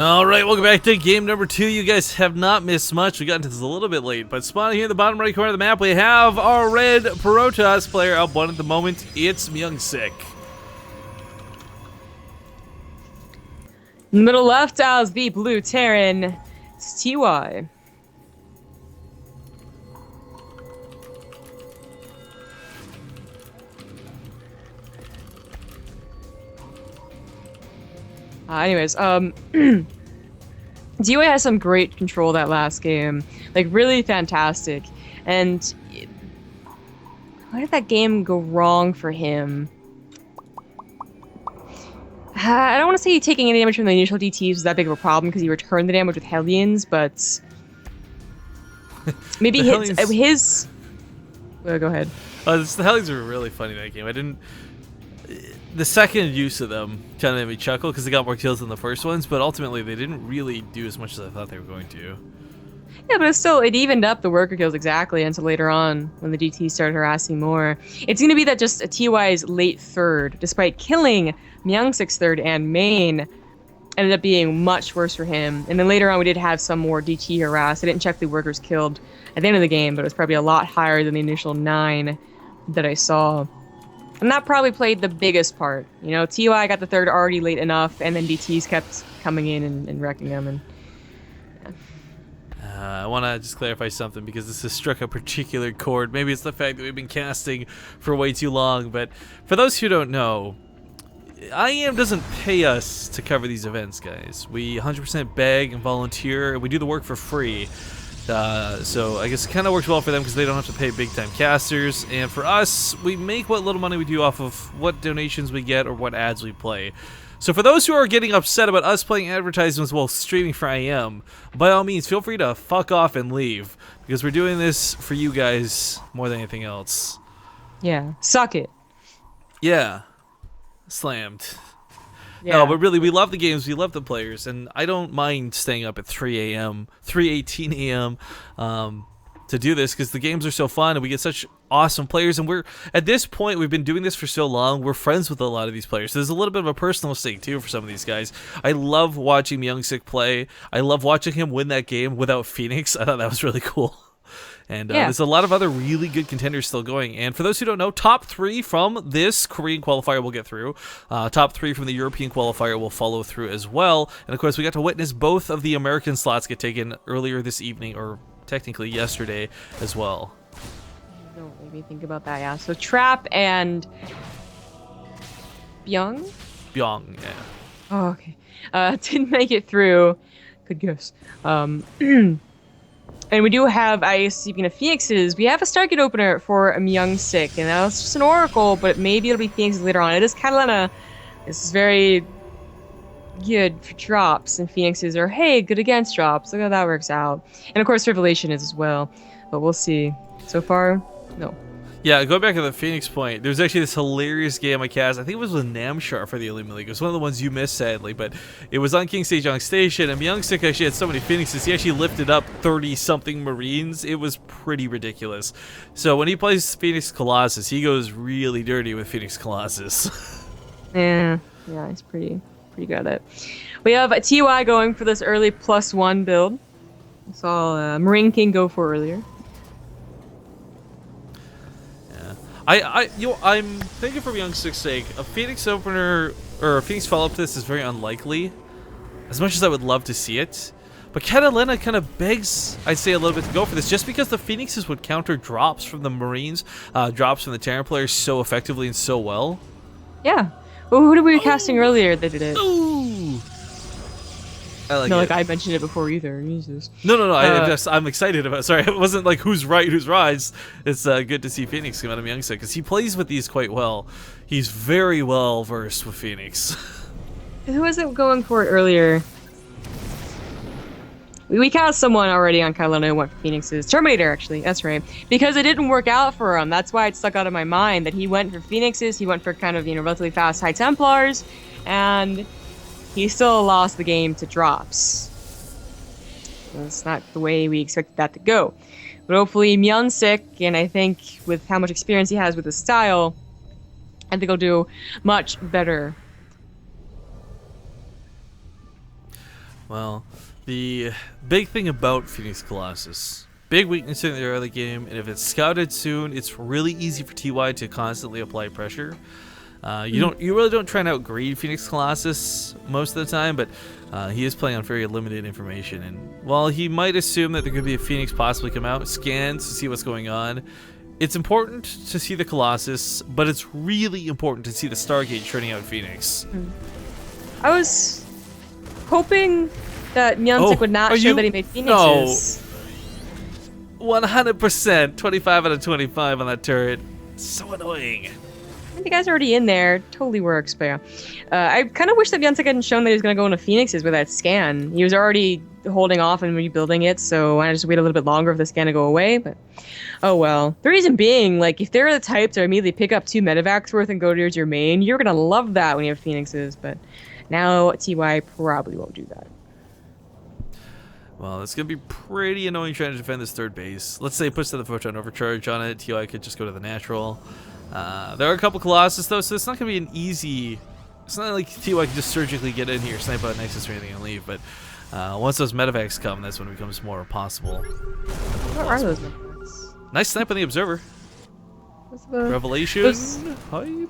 All right, welcome back to game number 2. You guys have not missed much. We got into this a little bit late, but spawning here in the bottom right corner of the map, we have our red Protoss player up one at the moment. It's MyungSik. In the middle left as the blue Terran, it's TY. Anyways, DOA has some great control that last game, like really fantastic. And why did that game go wrong for him? I don't want to say taking any damage from the initial DTs was that big of a problem because he returned the damage with Hellions, but maybe his. Go ahead. The Hellions were really funny that game. I didn't. The second use of them kind of made me chuckle because they got more kills than the first ones, but ultimately they didn't really do as much as I thought they were going to. Yeah, but it evened up the worker kills exactly until later on when the DTs started harassing more. It's going to be that just a TY's late third, despite killing MyungSik's third and main, ended up being much worse for him. And then later on we did have some more DT harass. I didn't check the workers killed at the end of the game, but it was probably a lot higher than the initial 9 that I saw. And that probably played the biggest part. You know, TY got the third already late enough, and then DTs kept coming in and wrecking them. And I want to just clarify something because this has struck a particular chord. Maybe it's the fact that we've been casting for way too long, but for those who don't know, IEM doesn't pay us to cover these events, guys. We 100% beg and volunteer, and we do the work for free. So I guess it kind of works well for them because they don't have to pay big-time casters, and for us, we make what little money we do off of what donations we get or what ads we play. So for those who are getting upset about us playing advertisements while streaming for IEM, by all means, feel free to fuck off and leave, because we're doing this for you guys more than anything else. yeah, suck it. Yeah. Slammed. Yeah. No, but really, we love the games, we love the players, and I don't mind staying up at 3 a.m., 3:18 a.m. To do this, because the games are so fun, and we get such awesome players, and we're, at this point, we've been doing this for so long, we're friends with a lot of these players. So there's a little bit of a personal stake, too, for some of these guys. I love watching MyungSik play. I love watching him win that game without Phoenix. I thought that was really cool. And there's a lot of other really good contenders still going. And for those who don't know, top 3 from this Korean qualifier will get through. Top 3 from the European qualifier will follow through as well. And of course, we got to witness both of the American slots get taken earlier this evening, or technically yesterday as well. Don't make me think about that, yeah. So Trap and Byung? Byung, yeah. Oh, okay. Didn't make it through. Good guess. And we do have, speaking of Phoenixes, we have a Stargate opener for MyungSik, and that's just an Oracle, but maybe it'll be Phoenixes later on. It is Catalina. This is very good for drops, and Phoenixes are, hey, good against drops. Look how that works out. And of course, Revelation is as well, but we'll see. So far, no. Yeah, going back to the Phoenix point, there's actually this hilarious game I cast. I think it was with Namshar for the Elite League. It was one of the ones you missed, sadly, but it was on King Sejong Station, and MyungSik actually had so many Phoenixes, he actually lifted up 30-something Marines. It was pretty ridiculous. So when he plays Phoenix Colossus, he goes really dirty with Phoenix Colossus. Yeah, he's pretty good at it. We have a TY going for this early +1 build. I saw Marine King go for earlier. I'm thinking for MyungSik's sake, a Phoenix opener or a Phoenix follow-up to this is very unlikely, as much as I would love to see it. But Catalina kind of begs, I'd say, a little bit to go for this, just because the Phoenixes would counter drops from the Marines, drops from the Terran players so effectively and so well. Yeah. Well, who did we were casting earlier that did it? Ooh. I like no, it. like I mentioned it before either. Jesus. No. I'm excited about it. Sorry, it wasn't like who's right, who's rise. It's good to see Phoenix come out of MyungSik because he plays with these quite well. He's very well versed with Phoenix. Who was it going for it earlier? We cast someone already on Catalina who went for Phoenixes. Terminator, actually. That's right. Because it didn't work out for him. That's why it stuck out of my mind that he went for Phoenixes. He went for kind of, relatively fast High Templars. And he still lost the game to drops. That's not the way we expected that to go. But hopefully MyungSik, and I think with how much experience he has with his style, I think he'll do much better. Well, the big thing about Phoenix Colossus, big weakness in the early game, and if it's scouted soon, it's really easy for TY to constantly apply pressure. You really don't try and outgreed Phoenix Colossus most of the time, but he is playing on very limited information. And while he might assume that there could be a Phoenix possibly come out, scans to see what's going on, it's important to see the Colossus, but it's really important to see the Stargate turning out Phoenix. I was hoping that MyungSik would not show that he made Phoenixes. No. 100%, 25 out of 25 on that turret. So annoying. The guy's already in there. Totally works, but yeah. I kind of wish that MyungSik hadn't shown that he was going to go into Phoenixes with that scan. He was already holding off and rebuilding it, so why not just wait a little bit longer for the scan to go away? But oh well. The reason being, like, if they're the type to immediately pick up 2 medevacs worth and go towards your main, you're going to love that when you have Phoenixes, but now TY probably won't do that. Well, it's going to be pretty annoying trying to defend this third base. Let's say it puts to the photon overcharge on it. TY could just go to the natural. There are a couple Colossus though, so it's not going to be an easy... It's not like TY can just surgically get in here, snipe out Nexus or anything and leave, but once those medevacs come, that's when it becomes more possible. What are those medevacs? Nice snipe on the Observer. Revelation. Hype.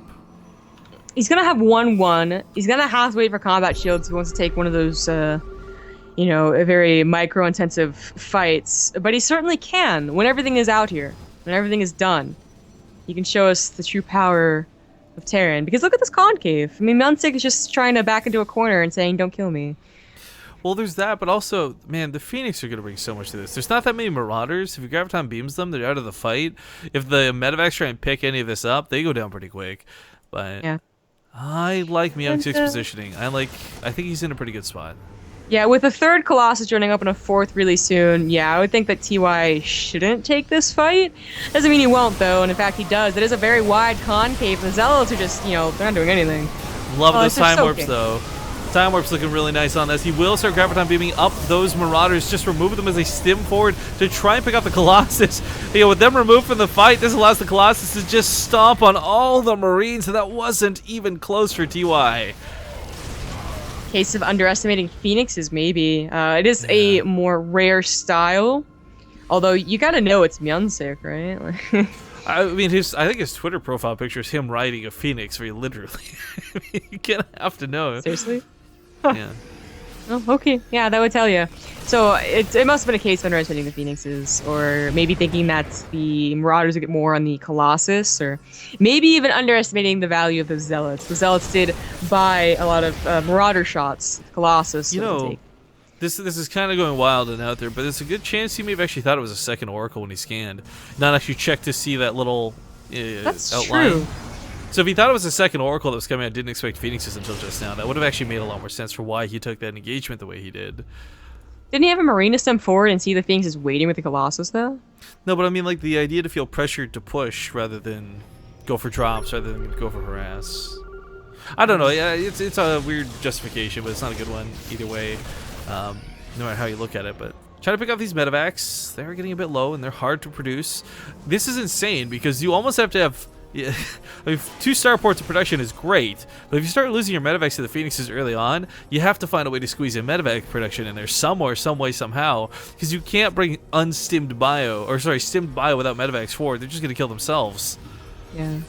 He's going to have 1-1. He's going to have to wait for combat shields if he wants to take one of those, you know, very micro-intensive fights. But he certainly can when everything is out here, when everything is done. He can show us the true power of Terran. Because look at this concave. I mean, MyungSik is just trying to back into a corner and saying, don't kill me. Well, there's that, but also, man, the Phoenix are going to bring so much to this. There's not that many Marauders. If you Graviton beams them, they're out of the fight. If the medevacs try and pick any of this up, they go down pretty quick. But yeah. I like MyungSik's positioning. I think he's in a pretty good spot. Yeah, with a third Colossus joining up and a fourth really soon, yeah, I would think that TY shouldn't take this fight. Doesn't mean he won't, though, and in fact he does. It is a very wide concave, and the Zealots are just, you know, they're not doing anything. Love those time warps, though. Time warp's looking really nice on this. He will start Graviton beaming up those Marauders, just remove them as they stim forward to try and pick up the Colossus. You know, with them removed from the fight, this allows the Colossus to just stomp on all the Marines, and that wasn't even close for TY. Case of underestimating Phoenixes, maybe. It is a more rare style, although you gotta know it's MyungSik, right? I mean, I think his Twitter profile picture is him riding a Phoenix, very literally. I mean, you kind of have to know. Seriously? Yeah. Oh, okay. Yeah, that would tell you. So it must have been a case of underestimating the Phoenixes, or maybe thinking that the Marauders would get more on the Colossus, or maybe even underestimating the value of the Zealots. The Zealots did buy a lot of Marauder shots. Colossus. You know, this is kind of going wild and out there, but there's a good chance he may have actually thought it was a second Oracle when he scanned, not actually checked to see that little That's outline. True. So if he thought it was a second Oracle that was coming out, didn't expect Phoenixes until just now, that would have actually made a lot more sense for why he took that engagement the way he did. Didn't he have a Marine stem forward and see the Phoenixes waiting with the Colossus, though? No, but I mean, like, the idea to feel pressured to push rather than go for drops, rather than go for harass. I don't know, yeah, it's a weird justification, but it's not a good one either way, no matter how you look at it, but... Trying to pick up these medevacs, they're getting a bit low and they're hard to produce. This is insane because you almost have to have... Yeah, I mean, 2 starports of production is great, but if you start losing your medevacs to the Phoenixes early on, you have to find a way to squeeze in medevac production in there somewhere, some way, somehow, because you can't bring unstimmed bio, or sorry, stimmed bio without medevacs forward. They're just going to kill themselves. Yeah.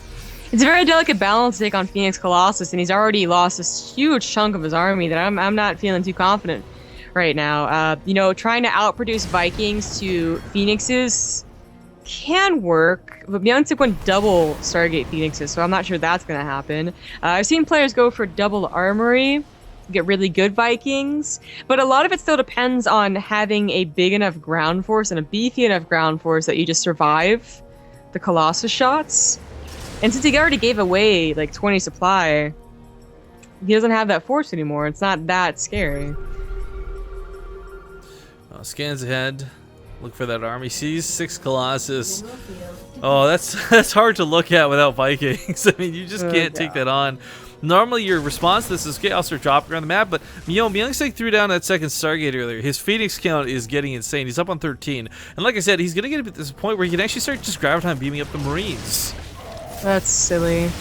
It's a very delicate balance to take on Phoenix Colossus, and he's already lost this huge chunk of his army that I'm not feeling too confident right now. You know, trying to outproduce Vikings to Phoenixes can work, but MyungSik went double Stargate Phoenixes, so I'm not sure that's going to happen. I've seen players go for double Armory, get really good Vikings, but a lot of it still depends on having a big enough ground force and a beefy enough ground force that you just survive the Colossus shots. And since he already gave away like 20 supply, he doesn't have that force anymore. It's not that scary. Scans ahead. Look for that army. Sees 6 Colossus. Oh, that's hard to look at without Vikings. I mean, you just can't take that on. Normally, your response to this is, okay, I'll start dropping around the map, but MyungSik threw down that second Stargate earlier. His Phoenix count is getting insane. He's up on 13. And like I said, he's going to get to this point where he can actually start just Graviton beaming up the Marines. That's silly.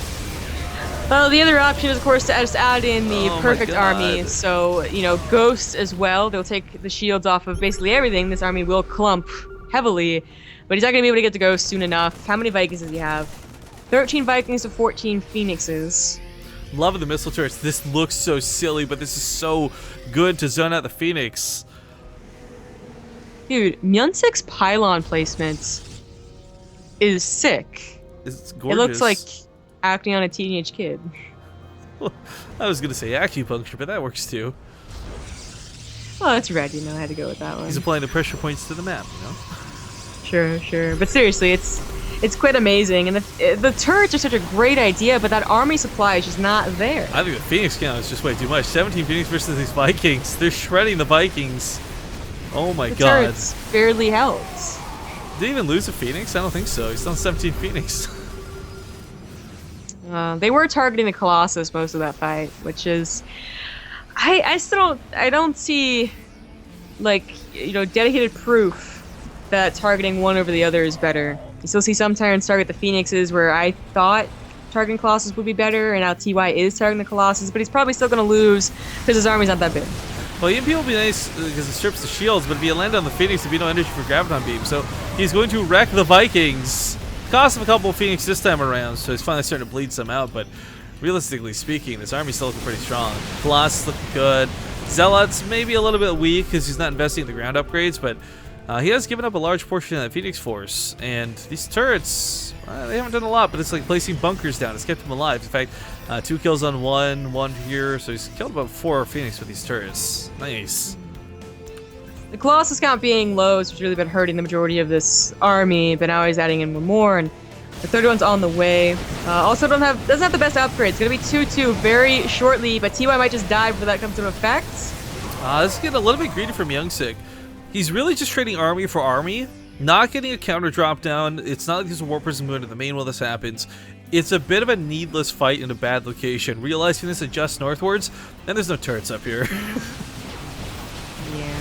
Well, the other option is, of course, to just add in the Oh my perfect God. army. So, you know, ghosts as well. They'll take the shields off of basically everything. This army will clump heavily, but he's not going to be able to get to ghosts soon enough. How many Vikings does he have? 13 Vikings to 14 Phoenixes. Love the missile turrets. This looks so silly, but this is so good to zone out the Phoenix. Dude, MyungSik's pylon placement is sick. It's gorgeous. It looks like acting on a teenage kid. I was gonna say acupuncture, but that works too. Well, that's red, you know, I had to go with that one. He's applying the pressure points to the map, you know? Sure. But seriously, it's quite amazing. And the turrets are such a great idea, but that army supply is just not there. I think the Phoenix count is just way too much. 17 Phoenix versus these Vikings. They're shredding the Vikings. Oh my The God. turrets barely helped. Did he even lose a Phoenix? I don't think so. He's on 17 Phoenix. They were targeting the Colossus most of that fight, which is, I don't see, like, you know, dedicated proof that targeting one over the other is better. You still see some Tyrants target the Phoenixes, where I thought targeting Colossus would be better, and now TY is targeting the Colossus, but he's probably still going to lose because his army's not that big. Well, EMP will be nice because it strips the shields, but if you land on the Phoenix, there'll be no energy for Graviton Beam. So he's going to wreck the Vikings. Cost him a couple of Phoenix this time around, so he's finally starting to bleed some out, but realistically speaking, this army's still looking pretty strong. Colossus looking good. Zealots maybe a little bit weak because he's not investing in the ground upgrades, but he has given up a large portion of that Phoenix force, and these turrets, they haven't done a lot, but it's like placing bunkers down. It's kept him alive. In fact, 2 kills on one here, so he's killed about 4 Phoenix with these turrets. Nice. The Colossus count being low has really been hurting the majority of this army, but now he's adding in one more, and the third one's on the way. Also doesn't have the best upgrades. It's gonna be 2-2 very shortly, but TY might just die before that comes into effect. This is getting a little bit greedy from MyungSik. He's really just trading army for army, not getting a counter drop down. It's not like there's a War Prism going to the main while this happens. It's a bit of a needless fight in a bad location. Realizing this adjusts northwards, and there's no turrets up here. Yeah.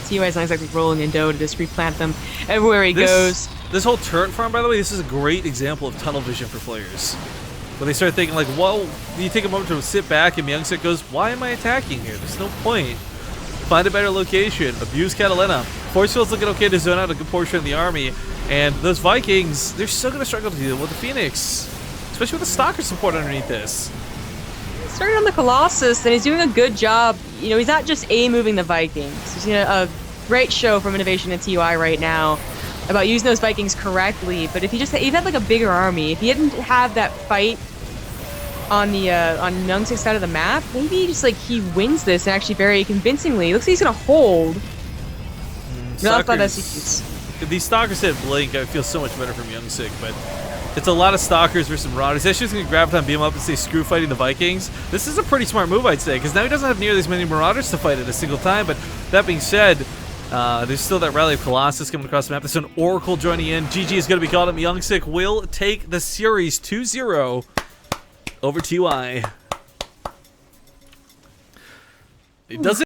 TY's not exactly rolling in dough to just replant them everywhere he goes. This whole turret farm, by the way, this is a great example of tunnel vision for players. When they start thinking like, well, you take a moment to sit back, and MyungSik goes, why am I attacking here? There's no point. Find a better location. Abuse Catalina. Force field's looking okay to zone out a good portion of the army. And those Vikings, they're still going to struggle to deal with the Phoenix. Especially with the Stalker support underneath this. Starting on the Colossus, and he's doing a good job. You know, he's not just moving the Vikings. He's doing a great show from Innovation and TY right now about using those Vikings correctly. But if he had like a bigger army, if he didn't have that fight on the on MyungSik's side of the map, maybe just like he wins this and actually very convincingly. It looks like he's gonna hold. These Stalkers hit Blink, I feel so much better from MyungSik, but it's a lot of Stalkers versus Marauders. He's actually just gonna Graviton Beam up and say screw fighting the Vikings. This is a pretty smart move, I'd say, because now he doesn't have nearly as many Marauders to fight at a single time. But that being said, there's still that Rally of Colossus coming across the map. There's an Oracle joining in. GG is going to be called up. MyungSik will take the series 2-0 over TY. It doesn't